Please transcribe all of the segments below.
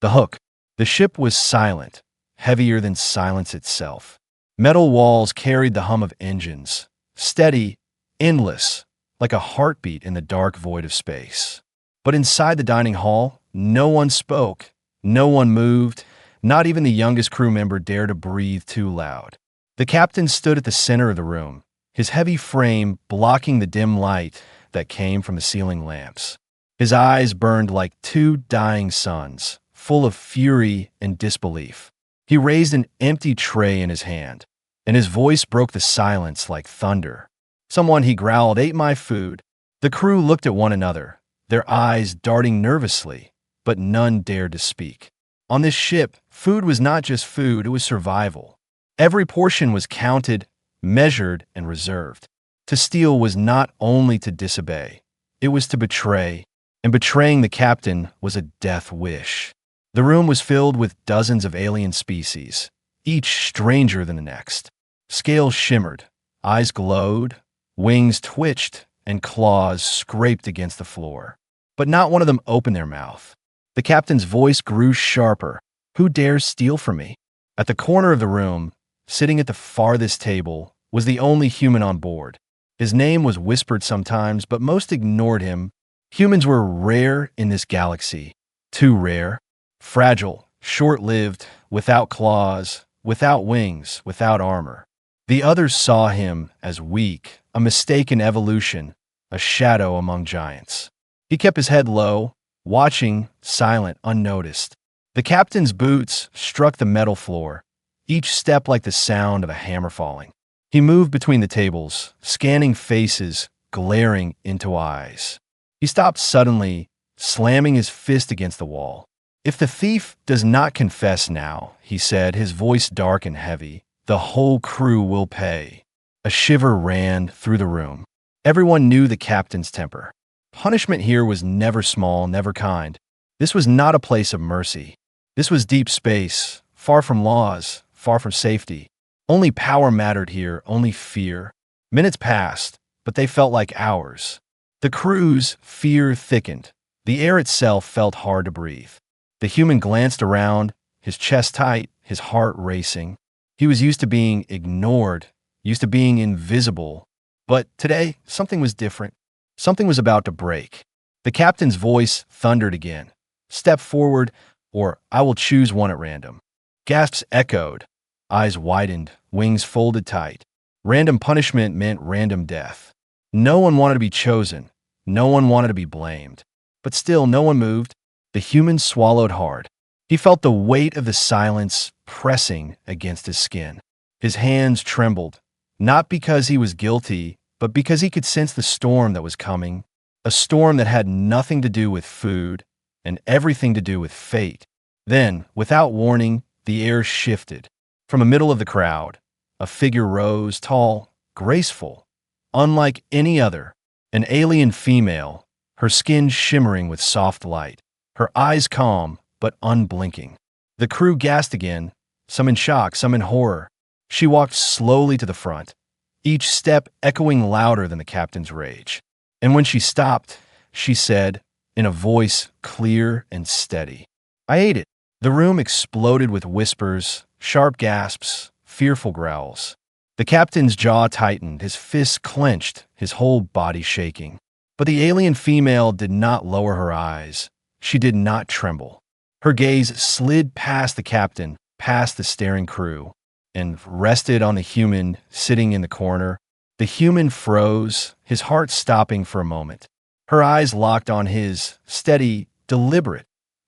The hook. The ship was silent, heavier than silence itself. Metal walls carried the hum of engines, steady, endless, like a heartbeat in the dark void of space. But inside the dining hall, no one spoke, no one moved, not even the youngest crew member dared to breathe too loud. The captain stood at the center of the room, his heavy frame blocking the dim light that came from the ceiling lamps. His eyes burned like two dying suns, full of fury and disbelief. He raised an empty tray in his hand, and his voice broke the silence like thunder. "Someone," he growled, "ate my food." The crew looked at one another, their eyes darting nervously, but none dared to speak. On this ship, food was not just food, it was survival. Every portion was counted, measured, and reserved. To steal was not only to disobey, it was to betray, and betraying the captain was a death wish. The room was filled with dozens of alien species, each stranger than the next. Scales shimmered, eyes glowed, wings twitched, and claws scraped against the floor. But not one of them opened their mouth. The captain's voice grew sharper. "Who dares steal from me?" At the corner of the room, sitting at the farthest table, was the only human on board. His name was whispered sometimes, but most ignored him. Humans were rare in this galaxy. Too rare. Fragile, short-lived, without claws, without wings, without armor. The others saw him as weak, a mistake in evolution, a shadow among giants. He kept his head low, watching, silent, unnoticed. The captain's boots struck the metal floor, each step like the sound of a hammer falling. He moved between the tables, scanning faces, glaring into eyes. He stopped suddenly, slamming his fist against the wall. "If the thief does not confess now," he said, his voice dark and heavy, "the whole crew will pay." A shiver ran through the room. Everyone knew the captain's temper. Punishment here was never small, never kind. This was not a place of mercy. This was deep space, far from laws, far from safety. Only power mattered here, only fear. Minutes passed, but they felt like hours. The crew's fear thickened. The air itself felt hard to breathe. The human glanced around, his chest tight, his heart racing. He was used to being ignored, used to being invisible. But today, something was different. Something was about to break. The captain's voice thundered again. "Step forward, or I will choose one at random." Gasps echoed. Eyes widened, wings folded tight. Random punishment meant random death. No one wanted to be chosen. No one wanted to be blamed. But still, no one moved. The human swallowed hard. He felt the weight of the silence pressing against his skin. His hands trembled, not because he was guilty, but because he could sense the storm that was coming, a storm that had nothing to do with food and everything to do with fate. Then, without warning, the air shifted. From the middle of the crowd, a figure rose, tall, graceful, unlike any other, an alien female, her skin shimmering with soft light, her eyes calm but unblinking. The crew gasped again, some in shock, some in horror. She walked slowly to the front, each step echoing louder than the captain's rage. And when she stopped, she said, in a voice clear and steady, "I ate it." The room exploded with whispers, sharp gasps, fearful growls. The captain's jaw tightened, his fists clenched, his whole body shaking. But the alien female did not lower her eyes. She did not tremble. Her gaze slid past the captain, past the staring crew, and rested on the human sitting in the corner. The human froze, his heart stopping for a moment. Her eyes locked on his, steady, deliberate,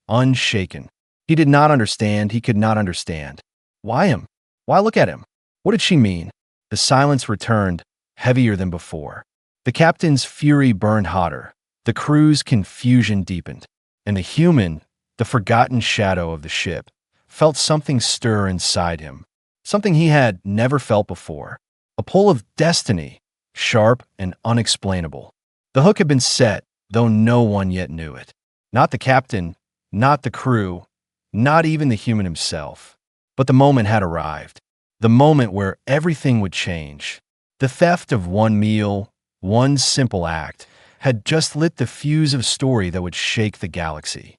unshaken. He did not understand, he could not understand. Why him? Why look at him? What did she mean? The silence returned, heavier than before. The captain's fury burned hotter. The crew's confusion deepened. And the human, the forgotten shadow of the ship, felt something stir inside him. Something he had never felt before. A pull of destiny, sharp and unexplainable. The hook had been set, though no one yet knew it. Not the captain, not the crew, not even the human himself. But the moment had arrived. The moment where everything would change. The theft of one meal, one simple act, had just lit the fuse of story that would shake the galaxy.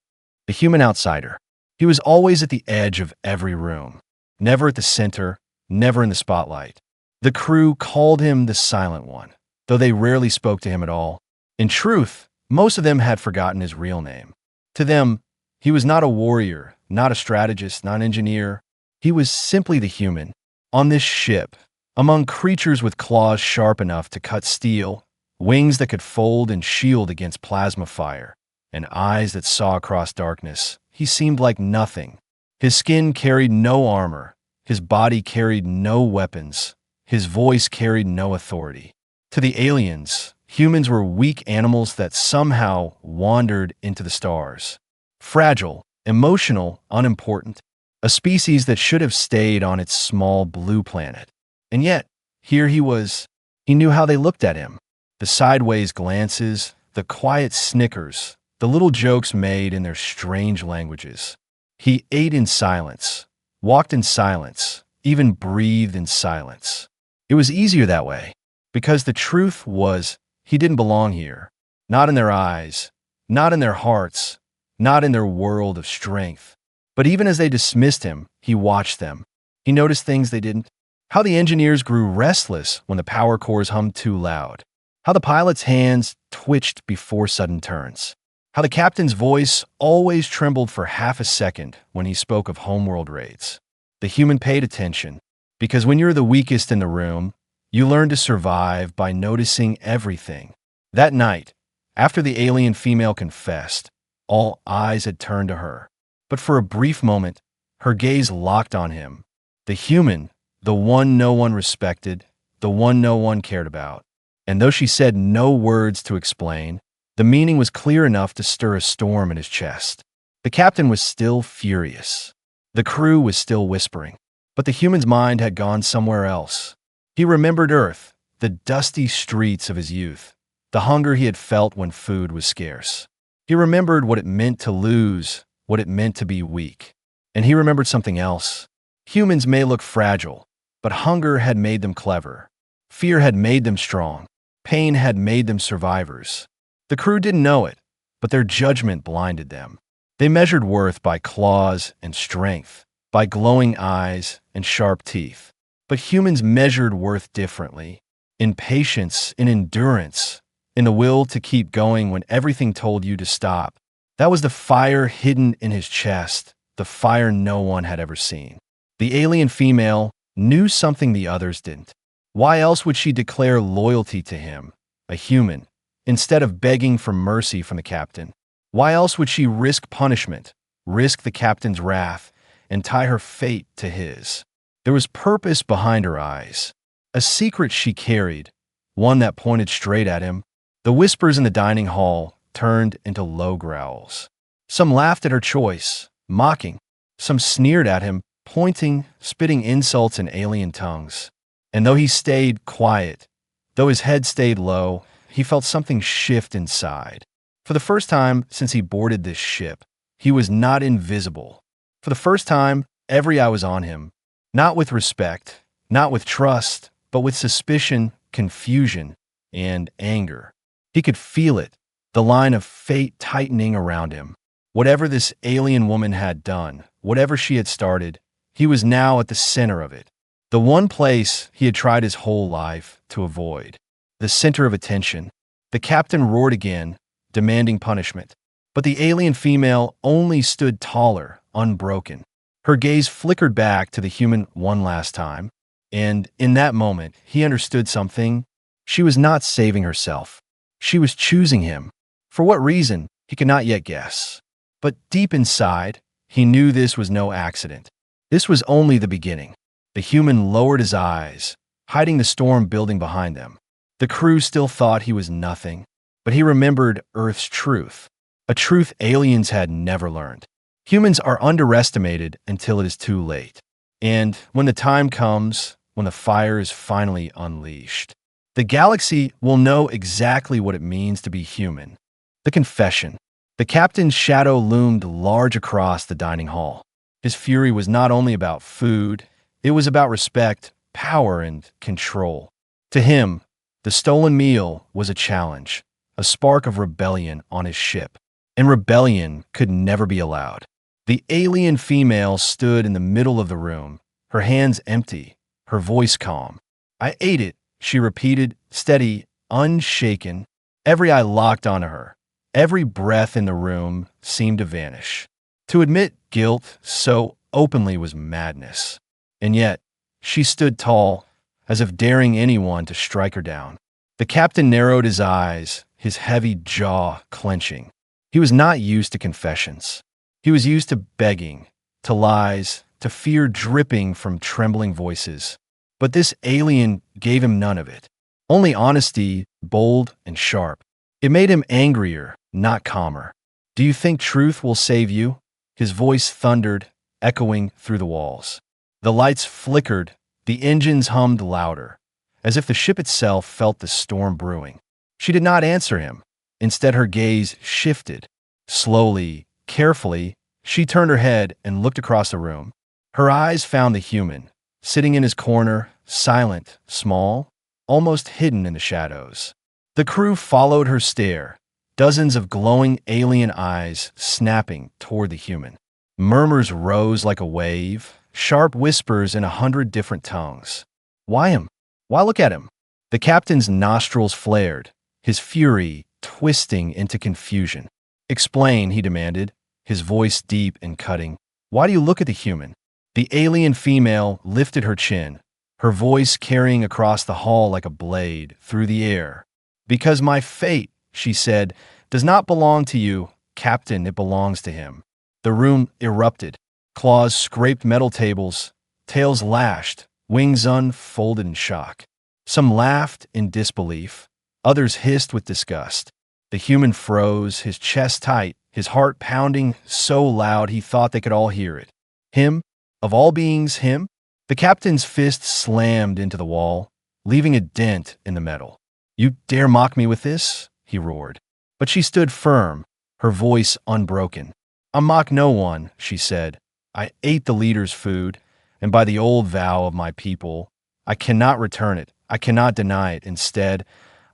The human outsider. He was always at the edge of every room, never at the center, never in the spotlight. The crew called him the Silent One, though they rarely spoke to him at all. In truth, most of them had forgotten his real name. To them, he was not a warrior, not a strategist, not an engineer. He was simply the human. On this ship, among creatures with claws sharp enough to cut steel, wings that could fold and shield against plasma fire, and eyes that saw across darkness, he seemed like nothing. His skin carried no armor. His body carried no weapons. His voice carried no authority. To the aliens, humans were weak animals that somehow wandered into the stars. Fragile, emotional, unimportant. A species that should have stayed on its small blue planet. And yet, here he was. He knew how they looked at him. The sideways glances, the quiet snickers, the little jokes made in their strange languages. He ate in silence, walked in silence, even breathed in silence. It was easier that way, because the truth was he didn't belong here. Not in their eyes, not in their hearts, not in their world of strength. But even as they dismissed him, he watched them. He noticed things they didn't. How the engineers grew restless when the power cores hummed too loud. How the pilot's hands twitched before sudden turns. How the captain's voice always trembled for half a second when he spoke of homeworld raids. The human paid attention, because when you're the weakest in the room, you learn to survive by noticing everything. That night, after the alien female confessed, all eyes had turned to her. But for a brief moment, her gaze locked on him. The human, the one no one respected, the one no one cared about. And though she said no words to explain, the meaning was clear enough to stir a storm in his chest. The captain was still furious. The crew was still whispering. But the human's mind had gone somewhere else. He remembered Earth, the dusty streets of his youth, the hunger he had felt when food was scarce. He remembered what it meant to lose, what it meant to be weak. And he remembered something else. Humans may look fragile, but hunger had made them clever. Fear had made them strong. Pain had made them survivors. The crew didn't know it, but their judgment blinded them. They measured worth by claws and strength, by glowing eyes and sharp teeth. But humans measured worth differently, in patience, in endurance, in the will to keep going when everything told you to stop. That was the fire hidden in his chest, the fire no one had ever seen. The alien female knew something the others didn't. Why else would she declare loyalty to him, a human, instead of begging for mercy from the captain? Why else would she risk punishment, risk the captain's wrath, and tie her fate to his? There was purpose behind her eyes, a secret she carried, one that pointed straight at him. The whispers in the dining hall turned into low growls. Some laughed at her choice, mocking. Some sneered at him, pointing, spitting insults in alien tongues. And though he stayed quiet, though his head stayed low, he felt something shift inside. For the first time since he boarded this ship, he was not invisible. For the first time, every eye was on him, not with respect, not with trust, but with suspicion, confusion, and anger. He could feel it, the line of fate tightening around him. Whatever this alien woman had done, whatever she had started, he was now at the center of it. The one place he had tried his whole life to avoid. The center of attention. The captain roared again, demanding punishment. But the alien female only stood taller, unbroken. Her gaze flickered back to the human one last time. And in that moment, he understood something. She was not saving herself. She was choosing him. For what reason, he could not yet guess. But deep inside, he knew this was no accident. This was only the beginning. The human lowered his eyes, hiding the storm building behind them. The crew still thought he was nothing, but he remembered Earth's truth, a truth aliens had never learned. Humans are underestimated until it is too late. And when the time comes, when the fire is finally unleashed, the galaxy will know exactly what it means to be human. The confession. The captain's shadow loomed large across the dining hall. His fury was not only about food, it was about respect, power, and control. To him, the stolen meal was a challenge, a spark of rebellion on his ship. And rebellion could never be allowed. The alien female stood in the middle of the room, her hands empty, her voice calm. "I ate it," she repeated, steady, unshaken. Every eye locked onto her. Every breath in the room seemed to vanish. To admit guilt so openly was madness. And yet, she stood tall, as if daring anyone to strike her down. The captain narrowed his eyes, his heavy jaw clenching. He was not used to confessions. He was used to begging, to lies, to fear dripping from trembling voices. But this alien gave him none of it. Only honesty, bold and sharp. It made him angrier, not calmer. "Do you think truth will save you?" His voice thundered, echoing through the walls. The lights flickered, the engines hummed louder, as if the ship itself felt the storm brewing. She did not answer him. Instead, her gaze shifted. Slowly, carefully, she turned her head and looked across the room. Her eyes found the human, sitting in his corner, silent, small, almost hidden in the shadows. The crew followed her stare, dozens of glowing alien eyes snapping toward the human. Murmurs rose like a wave, sharp whispers in 100 different tongues. "Why him? Why look at him?" The captain's nostrils flared, his fury twisting into confusion. "Explain," he demanded, his voice deep and cutting. "Why do you look at the human?" The alien female lifted her chin, her voice carrying across the hall like a blade through the air. "Because my fate," she said, "does not belong to you, Captain, it belongs to him." The room erupted. Claws scraped metal tables, tails lashed, wings unfolded in shock. Some laughed in disbelief, others hissed with disgust. The human froze, his chest tight, his heart pounding so loud he thought they could all hear it. Him? Of all beings, him? The captain's fist slammed into the wall, leaving a dent in the metal. "You dare mock me with this?" he roared. But she stood firm, her voice unbroken. "I mock no one," she said. "I ate the leader's food, and by the old vow of my people, I cannot return it, I cannot deny it. Instead,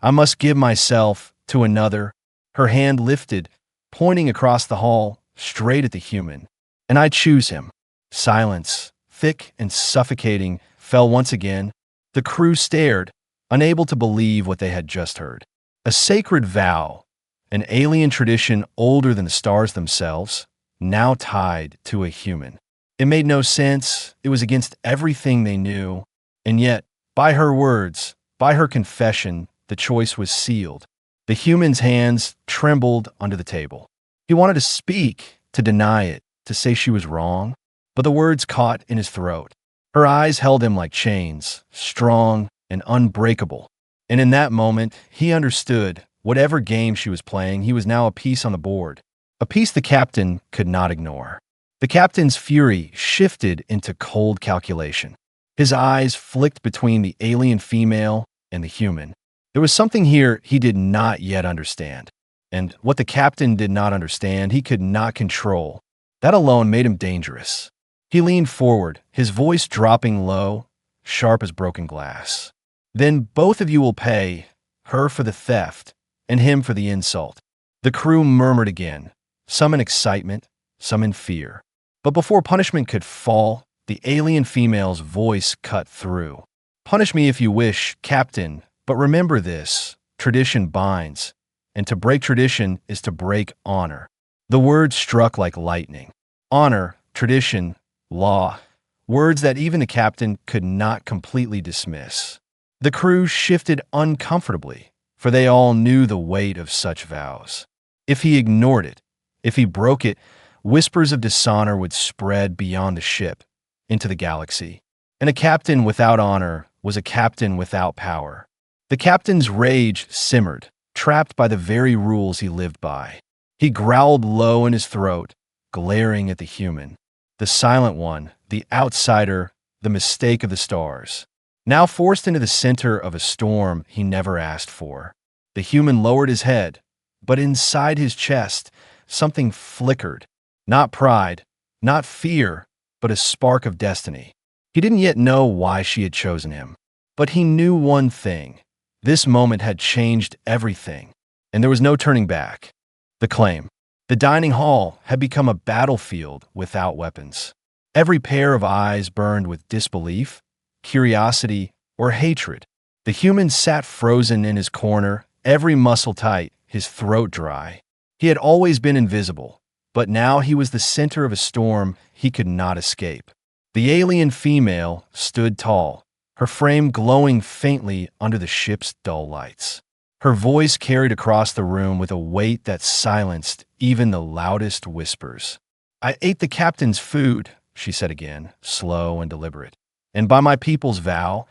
I must give myself to another." Her hand lifted, pointing across the hall, straight at the human. "And I choose him." Silence, thick and suffocating, fell once again. The crew stared, unable to believe what they had just heard. A sacred vow, an alien tradition older than the stars themselves, now tied to a human. It made no sense. It was against everything they knew. And yet, by her words, by her confession, the choice was sealed. The human's hands trembled under the table. He wanted to speak, to deny it, to say she was wrong, but the words caught in his throat. Her eyes held him like chains, strong and unbreakable. And in that moment, he understood, whatever game she was playing, he was now a piece on the board, a piece the captain could not ignore. The captain's fury shifted into cold calculation. His eyes flicked between the alien female and the human. There was something here he did not yet understand. And what the captain did not understand, he could not control. That alone made him dangerous. He leaned forward, his voice dropping low, sharp as broken glass. "Then both of you will pay, her for the theft, and him for the insult." The crew murmured again, some in excitement, some in fear. But before punishment could fall, the alien female's voice cut through. "Punish me if you wish, Captain, but remember this, tradition binds, and to break tradition is to break honor." The words struck like lightning. Honor, tradition, law, words that even the captain could not completely dismiss. The crew shifted uncomfortably, for they all knew the weight of such vows. If he ignored it, if he broke it, whispers of dishonor would spread beyond the ship, into the galaxy. And a captain without honor was a captain without power. The captain's rage simmered, trapped by the very rules he lived by. He growled low in his throat, glaring at the human, the silent one, the outsider, the mistake of the stars. Now forced into the center of a storm he never asked for. The human lowered his head, but inside his chest, something flickered. Not pride, not fear, but a spark of destiny. He didn't yet know why she had chosen him. But he knew one thing. This moment had changed everything, and there was no turning back. The claim. The dining hall had become a battlefield without weapons. Every pair of eyes burned with disbelief, curiosity, or hatred. The human sat frozen in his corner, every muscle tight, his throat dry. He had always been invisible, but now he was the center of a storm he could not escape. The alien female stood tall, her frame glowing faintly under the ship's dull lights. Her voice carried across the room with a weight that silenced even the loudest whispers. "I ate the captain's food," she said again, slow and deliberate. "And by my people's vow,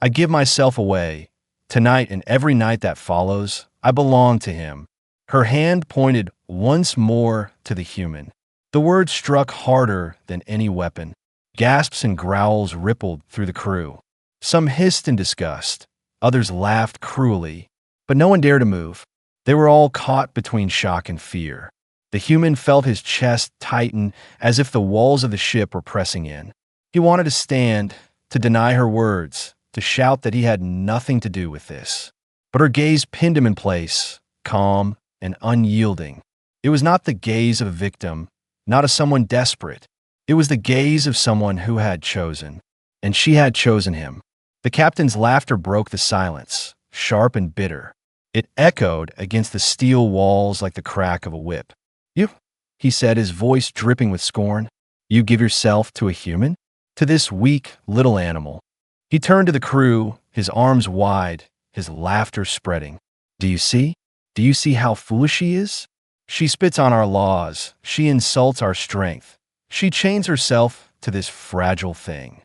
I give myself away. Tonight and every night that follows, I belong to him." Her hand pointed once more to the human. The word struck harder than any weapon. Gasps and growls rippled through the crew. Some hissed in disgust, others laughed cruelly, but no one dared to move. They were all caught between shock and fear. The human felt his chest tighten as if the walls of the ship were pressing in. He wanted to stand, to deny her words, to shout that he had nothing to do with this. But her gaze pinned him in place, calm and unyielding. It was not the gaze of a victim, not of someone desperate. It was the gaze of someone who had chosen. And she had chosen him. The captain's laughter broke the silence, sharp and bitter. It echoed against the steel walls like the crack of a whip. "You," he said, his voice dripping with scorn, "you give yourself to a human? To this weak little animal?" He turned to the crew, his arms wide, his laughter spreading. "Do you see? Do you see how foolish she is? She spits on our laws. She insults our strength. She chains herself to this fragile thing."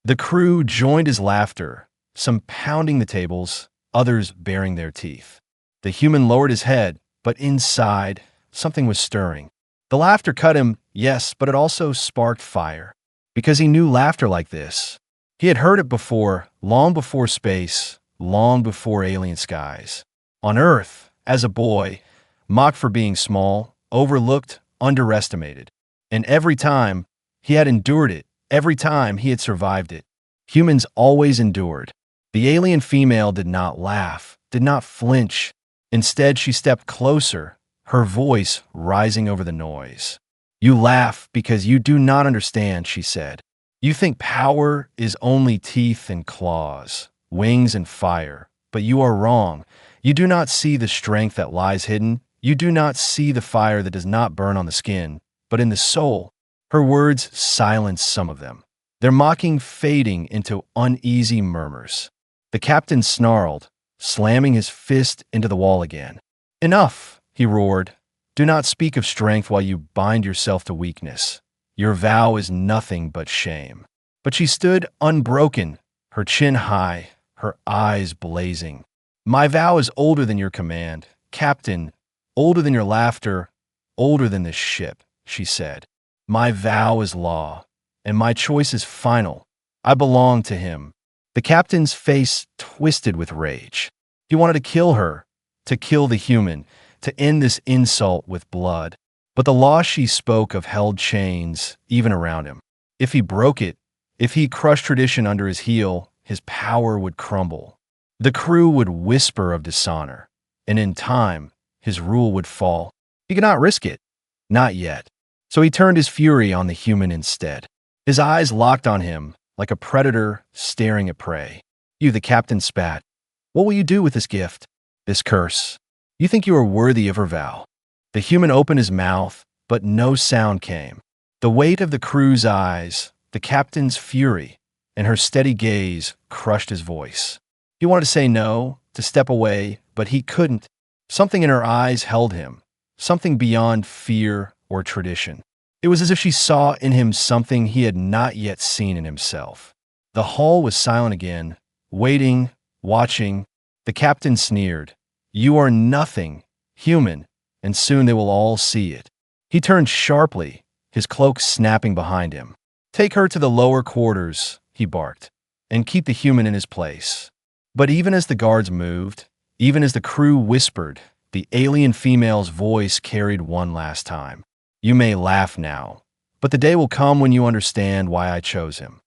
The crew joined his laughter, some pounding the tables, others baring their teeth. The human lowered his head, but inside, something was stirring. The laughter cut him, yes, but it also sparked fire. Because he knew laughter like this. He had heard it before, long before space, long before alien skies. On Earth, as a boy, mocked for being small, overlooked, underestimated. And every time, he had endured it. Every time, he had survived it. Humans always endured. The alien female did not laugh, did not flinch. Instead, she stepped closer, her voice rising over the noise. "You laugh because you do not understand," she said. "You think power is only teeth and claws, wings and fire, but you are wrong. You do not see the strength that lies hidden. You do not see the fire that does not burn on the skin, but in the soul." Her words silenced some of them, their mocking fading into uneasy murmurs. The captain snarled, slamming his fist into the wall again. "Enough," he roared. "Do not speak of strength while you bind yourself to weakness. Your vow is nothing but shame." But she stood unbroken, her chin high, her eyes blazing. "My vow is older than your command, Captain, older than your laughter, older than this ship," she said. "My vow is law, and my choice is final. I belong to him." The captain's face twisted with rage. He wanted to kill her, to kill the human, to end this insult with blood. But the law she spoke of held chains, even around him. If he broke it, if he crushed tradition under his heel, his power would crumble. The crew would whisper of dishonor, and in time, his rule would fall. He could not risk it. Not yet. So he turned his fury on the human instead. His eyes locked on him, like a predator staring at prey. "You," the captain spat. "What will you do with this gift? This curse? You think you are worthy of her vow?" The human opened his mouth, but no sound came. The weight of the crew's eyes, the captain's fury, and her steady gaze crushed his voice. He wanted to say no, to step away, but he couldn't. Something in her eyes held him, something beyond fear or tradition. It was as if she saw in him something he had not yet seen in himself. The hall was silent again, waiting, watching. The captain sneered. "You are nothing, human, and soon they will all see it." He turned sharply, his cloak snapping behind him. "Take her to the lower quarters," he barked, "and keep the human in his place." But even as the guards moved, even as the crew whispered, the alien female's voice carried one last time. "You may laugh now, but the day will come when you understand why I chose him."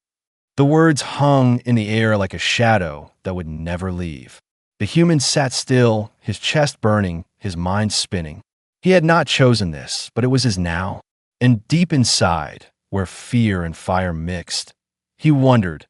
The words hung in the air like a shadow that would never leave. The human sat still, his chest burning, his mind spinning. He had not chosen this, but it was his now. And deep inside, where fear and fire mixed, he wondered,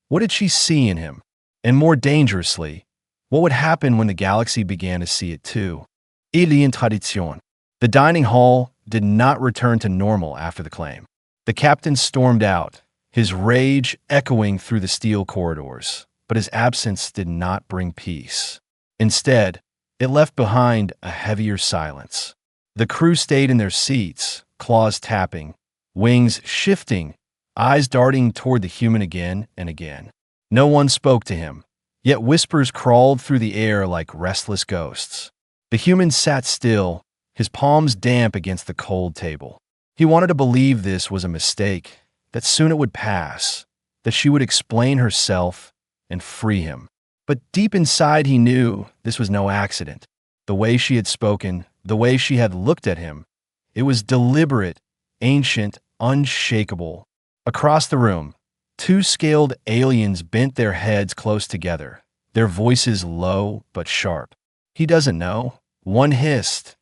what did she see in him? And more dangerously, what would happen when the galaxy began to see it too? Alien tradition. The dining hall did not return to normal after the claim. The captain stormed out, his rage echoing through the steel corridors, but his absence did not bring peace. Instead, it left behind a heavier silence. The crew stayed in their seats, claws tapping, wings shifting, eyes darting toward the human again and again. No one spoke to him, yet whispers crawled through the air like restless ghosts. The human sat still, his palms damp against the cold table. He wanted to believe this was a mistake, that soon it would pass, that she would explain herself and free him. But deep inside he knew this was no accident. The way she had spoken, the way she had looked at him, it was deliberate, ancient, unshakable. Across the room, two scaled aliens bent their heads close together, their voices low but sharp. He doesn't know. One hissed.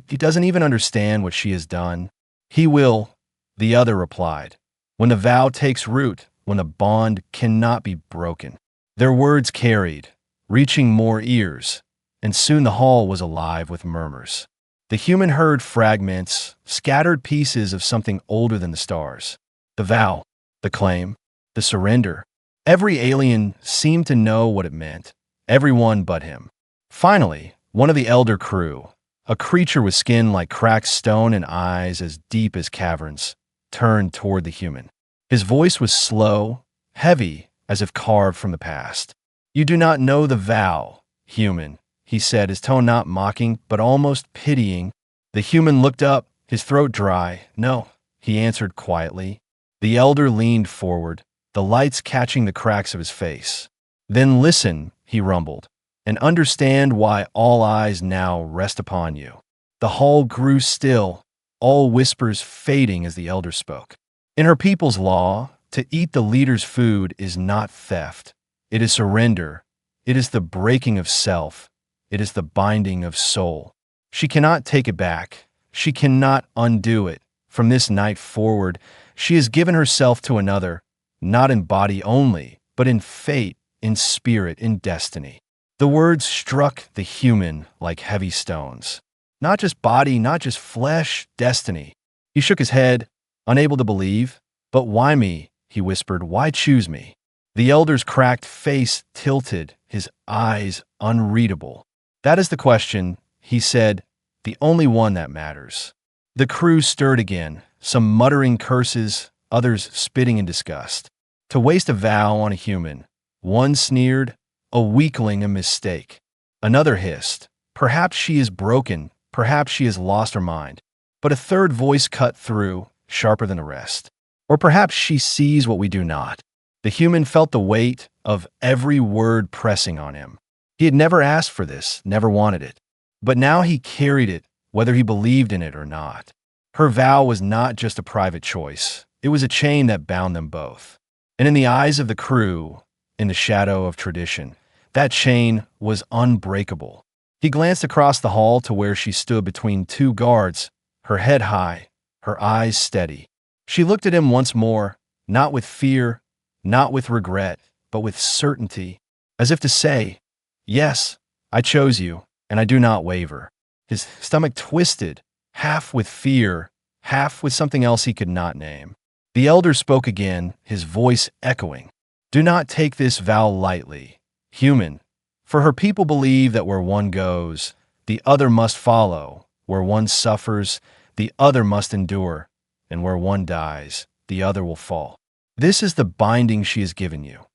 He doesn't even understand what she has done. He will, the other replied. When the vow takes root, when the bond cannot be broken. Their words carried, reaching more ears, and soon the hall was alive with murmurs. The human heard fragments, scattered pieces of something older than the stars. The vow, the claim, the surrender. Every alien seemed to know what it meant, everyone but him. Finally, one of the elder crew, a creature with skin like cracked stone and eyes as deep as caverns, turned toward the human. His voice was slow, heavy, as if carved from the past. "You do not know the vow, human," he said, his tone not mocking, but almost pitying. The human looked up, his throat dry. "No," he answered quietly. The elder leaned forward, the lights catching the cracks of his face. "Then listen," he rumbled, "and understand why all eyes now rest upon you." The hall grew still, all whispers fading as the elder spoke. In her people's law, to eat the leader's food is not theft. It is surrender. It is the breaking of self. It is the binding of soul. She cannot take it back. She cannot undo it. From this night forward, she has given herself to another, not in body only, but in fate, in spirit, in destiny. The words struck the human like heavy stones. Not just body, not just flesh, destiny. He shook his head, unable to believe. "But why me?" he whispered. "Why choose me?" The elder's cracked face tilted, his eyes unreadable. "That is the question," he said, "the only one that matters." The crew stirred again, some muttering curses, others spitting in disgust. To waste a vow on a human. One sneered, "A weakling, a mistake." Another hissed, "Perhaps she is broken, perhaps she has lost her mind." But a third voice cut through, sharper than the rest. "Or perhaps she sees what we do not." The human felt the weight of every word pressing on him. He had never asked for this, never wanted it. But now he carried it, whether he believed in it or not. Her vow was not just a private choice. It was a chain that bound them both. And in the eyes of the crew, in the shadow of tradition, that chain was unbreakable. He glanced across the hall to where she stood between two guards, her head high, her eyes steady. She looked at him once more, not with fear, not with regret, but with certainty, as if to say, "Yes, I chose you, and I do not waver." His stomach twisted, half with fear, half with something else he could not name. The elder spoke again, his voice echoing. "Do not take this vow lightly, human, for her people believe that where one goes, the other must follow. Where one suffers, the other must endure. And where one dies, the other will fall. This is the binding she has given you."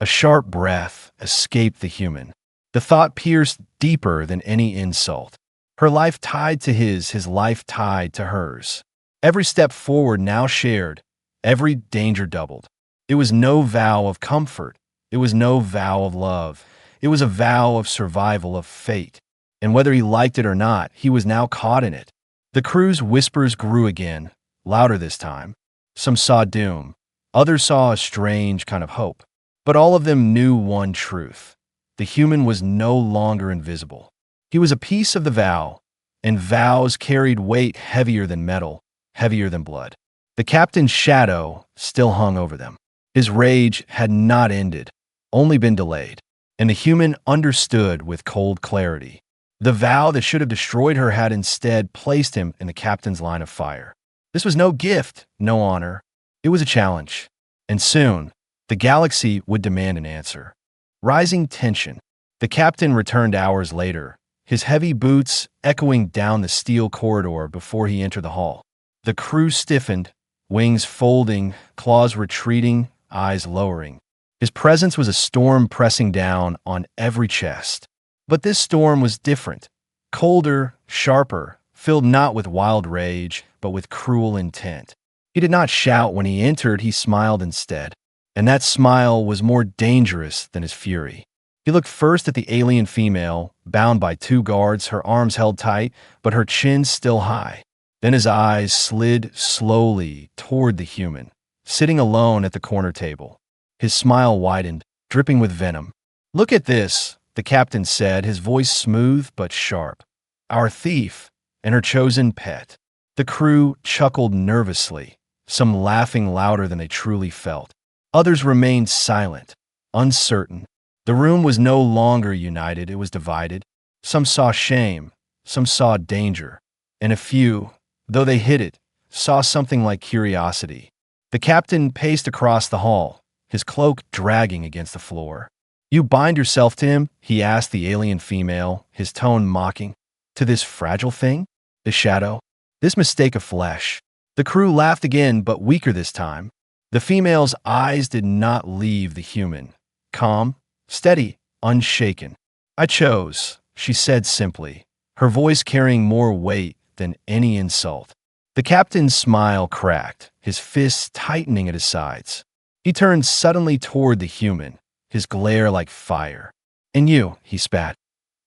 A sharp breath escaped the human. The thought pierced deeper than any insult. Her life tied to his life tied to hers. Every step forward now shared, every danger doubled. It was no vow of comfort. It was no vow of love. It was a vow of survival, of fate. And whether he liked it or not, he was now caught in it. The crew's whispers grew again, louder this time. Some saw doom. Others saw a strange kind of hope. But all of them knew one truth. The human was no longer invisible. He was a piece of the vow, and vows carried weight heavier than metal, heavier than blood. The captain's shadow still hung over them. His rage had not ended, only been delayed, and the human understood with cold clarity. The vow that should have destroyed her had instead placed him in the captain's line of fire. This was no gift, no honor. It was a challenge. And soon, the galaxy would demand an answer. Rising tension. The captain returned hours later, his heavy boots echoing down the steel corridor before he entered the hall. The crew stiffened, wings folding, claws retreating, eyes lowering. His presence was a storm pressing down on every chest. But this storm was different, colder, sharper, filled not with wild rage, but with cruel intent. He did not shout when he entered, he smiled instead. And that smile was more dangerous than his fury. He looked first at the alien female, bound by two guards, her arms held tight, but her chin still high. Then his eyes slid slowly toward the human, sitting alone at the corner table. His smile widened, dripping with venom. "Look at this," the captain said, his voice smooth but sharp. "Our thief and her chosen pet." The crew chuckled nervously, some laughing louder than they truly felt. Others remained silent, uncertain. The room was no longer united, it was divided. Some saw shame, some saw danger, and a few, though they hid it, saw something like curiosity. The captain paced across the hall, his cloak dragging against the floor. "You bind yourself to him?" he asked the alien female, his tone mocking. "To this fragile thing? The shadow? This mistake of flesh?" The crew laughed again, but weaker this time. The female's eyes did not leave the human. Calm, steady, unshaken. "I chose," she said simply, her voice carrying more weight than any insult. The captain's smile cracked, his fists tightening at his sides. He turned suddenly toward the human, his glare like fire. "And you," he spat.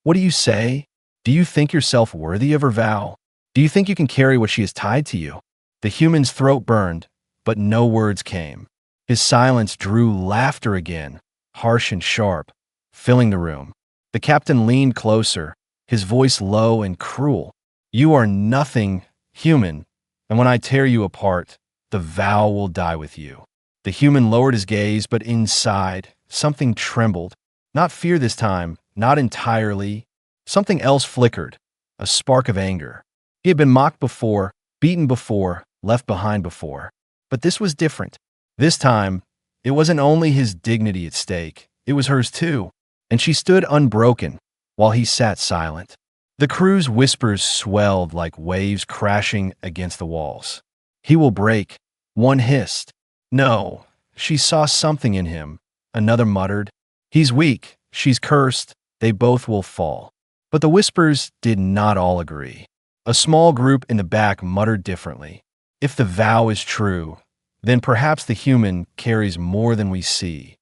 "What do you say? Do you think yourself worthy of her vow? Do you think you can carry what she has tied to you?" The human's throat burned, but no words came. His silence drew laughter again, harsh and sharp, filling the room. The captain leaned closer, his voice low and cruel. "You are nothing human, and when I tear you apart, the vow will die with you." The human lowered his gaze, but inside, something trembled. Not fear this time, not entirely. Something else flickered, a spark of anger. He had been mocked before, beaten before, left behind before. But this was different. This time, it wasn't only his dignity at stake, it was hers too. And she stood unbroken, while he sat silent. The crew's whispers swelled like waves crashing against the walls. "He will break," one hissed. "No." She saw something in him, another muttered. "He's weak, she's cursed, they both will fall." But the whispers did not all agree. A small group in the back muttered differently. "If the vow is true, then perhaps the human carries more than we see.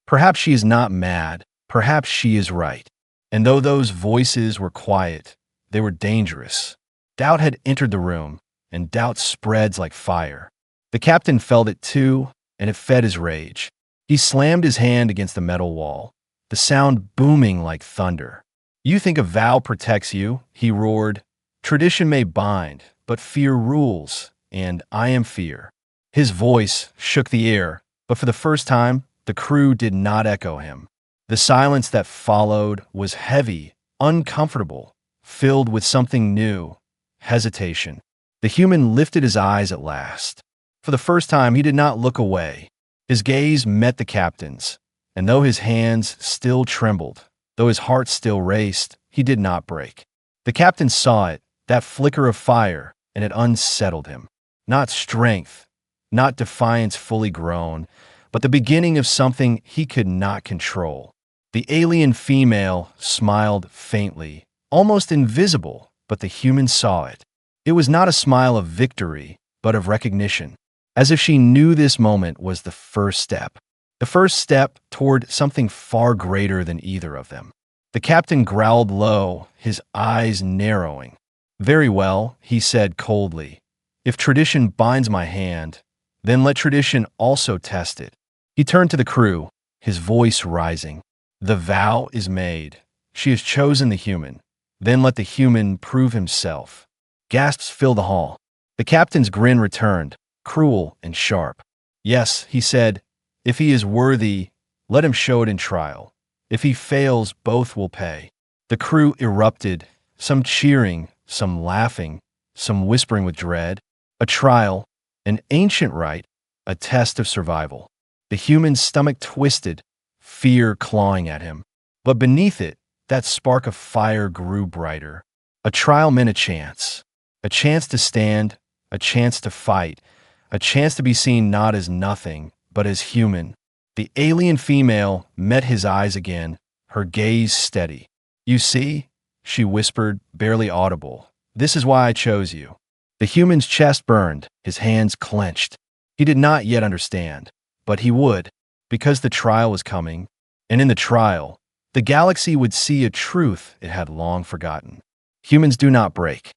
Perhaps she is not mad, perhaps she is right." And though those voices were quiet, they were dangerous. Doubt had entered the room, and doubt spreads like fire. The captain felt it too, and it fed his rage. He slammed his hand against the metal wall, the sound booming like thunder. "You think a vow protects you," he roared. "Tradition may bind, but fear rules, and I am fear." His voice shook the air, but for the first time, the crew did not echo him. The silence that followed was heavy, uncomfortable, filled with something new, hesitation. The human lifted his eyes at last. For the first time, he did not look away. His gaze met the captain's, and though his hands still trembled, though his heart still raced, he did not break. The captain saw it, that flicker of fire, and it unsettled him. Not strength, not defiance fully grown, but the beginning of something he could not control. The alien female smiled faintly, almost invisible, but the human saw it. It was not a smile of victory, but of recognition, as if she knew this moment was the first step toward something far greater than either of them. The captain growled low, his eyes narrowing. "Very well," he said coldly. "If tradition binds my hand, then let tradition also test it." He turned to the crew, his voice rising. "The vow is made. She has chosen the human. Then let the human prove himself. Gasps filled the hall. The captain's grin returned, cruel and sharp. Yes, he said, if he is worthy, let him show it in trial. If he fails, both will pay. The crew erupted, some cheering, some laughing, some whispering with dread. A trial, an ancient rite, a test of survival. The human's stomach twisted, fear clawing at him. But beneath it, that spark of fire grew brighter. A trial meant a chance to stand, a chance to fight, a chance to be seen not as nothing, but as human. The alien female met his eyes again, her gaze steady. You see, she whispered, barely audible, this is why I chose you. The human's chest burned, his hands clenched. He did not yet understand, but he would, because the trial was coming, and in the trial, the galaxy would see a truth it had long forgotten. Humans do not break.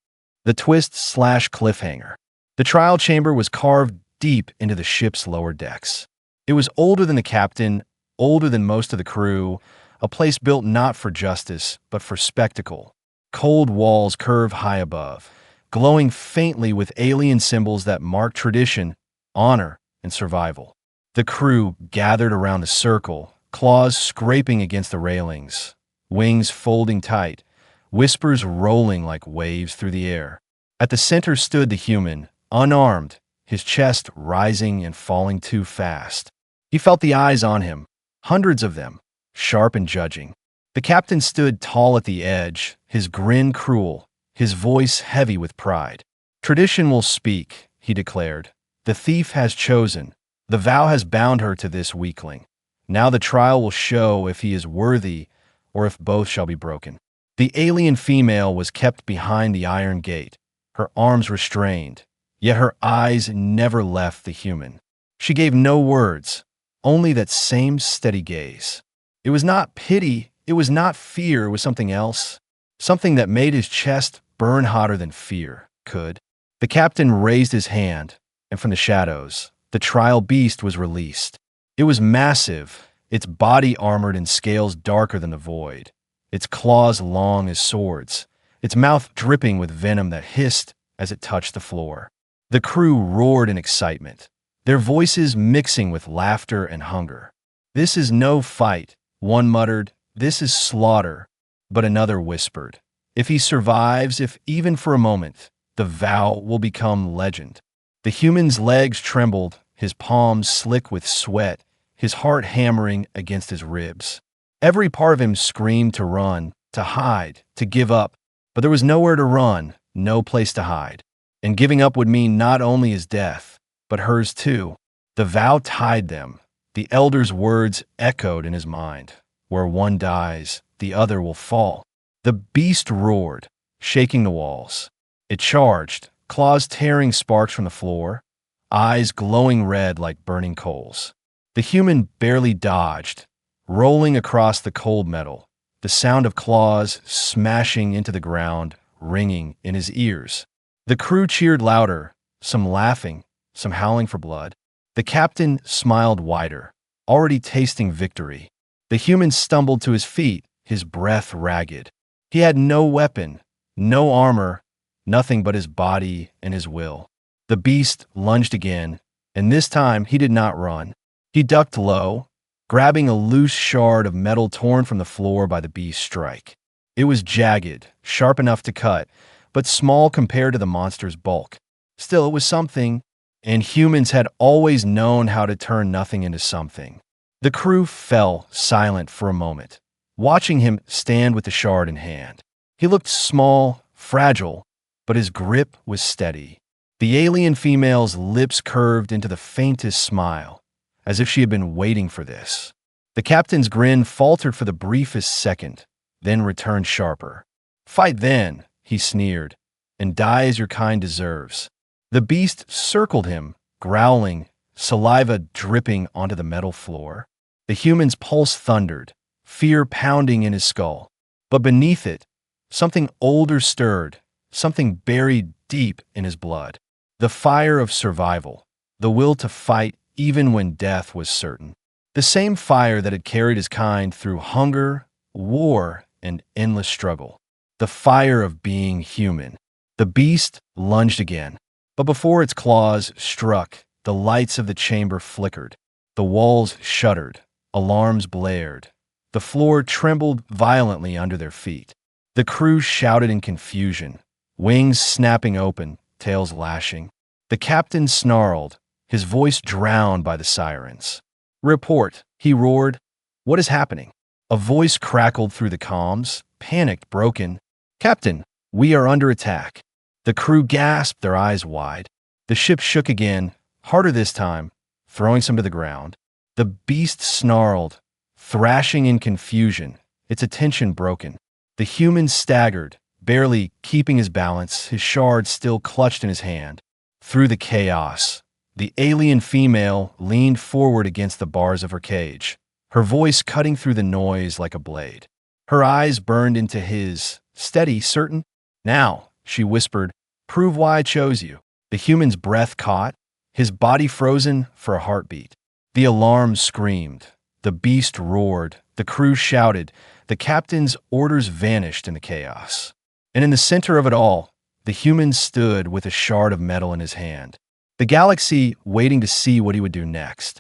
The twist/cliffhanger. The trial chamber was carved deep into the ship's lower decks. It was older than the captain, older than most of the crew, a place built not for justice, but for spectacle. Cold walls curve high above, glowing faintly with alien symbols that mark tradition, honor, and survival. The crew gathered around the circle, claws scraping against the railings, wings folding tight, whispers rolling like waves through the air. At the center stood the human, unarmed, his chest rising and falling too fast. He felt the eyes on him, hundreds of them, sharp and judging. The captain stood tall at the edge, his grin cruel, his voice heavy with pride. Tradition will speak, he declared. The thief has chosen. The vow has bound her to this weakling. Now the trial will show if he is worthy or if both shall be broken. The alien female was kept behind the iron gate, her arms restrained, yet her eyes never left the human. She gave no words, only that same steady gaze. It was not pity, it was not fear, it was something else, something that made his chest burn hotter than fear could. The captain raised his hand, and from the shadows, the trial beast was released. It was massive, its body armored in scales darker than the void, its claws long as swords, its mouth dripping with venom that hissed as it touched the floor. The crew roared in excitement, their voices mixing with laughter and hunger. This is no fight, one muttered, this is slaughter, but another whispered. If he survives, if even for a moment, the vow will become legend. The human's legs trembled, his palms slick with sweat, his heart hammering against his ribs. Every part of him screamed to run, to hide, to give up, but there was nowhere to run, no place to hide. And giving up would mean not only his death, but hers too. The vow tied them. The elder's words echoed in his mind. Where one dies, the other will fall. The beast roared, shaking the walls. It charged, claws tearing sparks from the floor, eyes glowing red like burning coals. The human barely dodged, rolling across the cold metal, the sound of claws smashing into the ground, ringing in his ears. The crew cheered louder, some laughing, some howling for blood. The captain smiled wider, already tasting victory. The human stumbled to his feet, his breath ragged. He had no weapon, no armor, nothing but his body and his will. The beast lunged again, and this time he did not run. He ducked low, grabbing a loose shard of metal torn from the floor by the beast's strike. It was jagged, sharp enough to cut, but small compared to the monster's bulk. Still, it was something, and humans had always known how to turn nothing into something. The crew fell silent for a moment, watching him stand with the shard in hand. He looked small, fragile, but his grip was steady. The alien female's lips curved into the faintest smile, as if she had been waiting for this. The captain's grin faltered for the briefest second, then returned sharper. "Fight then," he sneered, "and die as your kind deserves." The beast circled him, growling, saliva dripping onto the metal floor. The human's pulse thundered, fear pounding in his skull. But beneath it, something older stirred, something buried deep in his blood. The fire of survival, the will to fight even when death was certain. The same fire that had carried his kind through hunger, war, and endless struggle. the fire of being human. The beast lunged again, but before its claws struck, the lights of the chamber flickered. The walls shuddered, alarms blared. The floor trembled violently under their feet. The crew shouted in confusion, wings snapping open, tails lashing. The captain snarled, his voice drowned by the sirens. "Report," he roared. "What is happening?" A voice crackled through the comms, panicked, broken. "Captain, we are under attack." The crew gasped, their eyes wide. The ship shook again, harder this time, throwing some to the ground. The beast snarled, thrashing in confusion, its attention broken. The human staggered, barely keeping his balance, his shard still clutched in his hand. Through the chaos, the alien female leaned forward against the bars of her cage, her voice cutting through the noise like a blade. Her eyes burned into his, steady, certain. "Now," she whispered, "prove why I chose you." The human's breath caught, his body frozen for a heartbeat. The alarm screamed. The beast roared. The crew shouted. The captain's orders vanished in the chaos. And in the center of it all, the human stood with a shard of metal in his hand. The galaxy waiting to see what he would do next.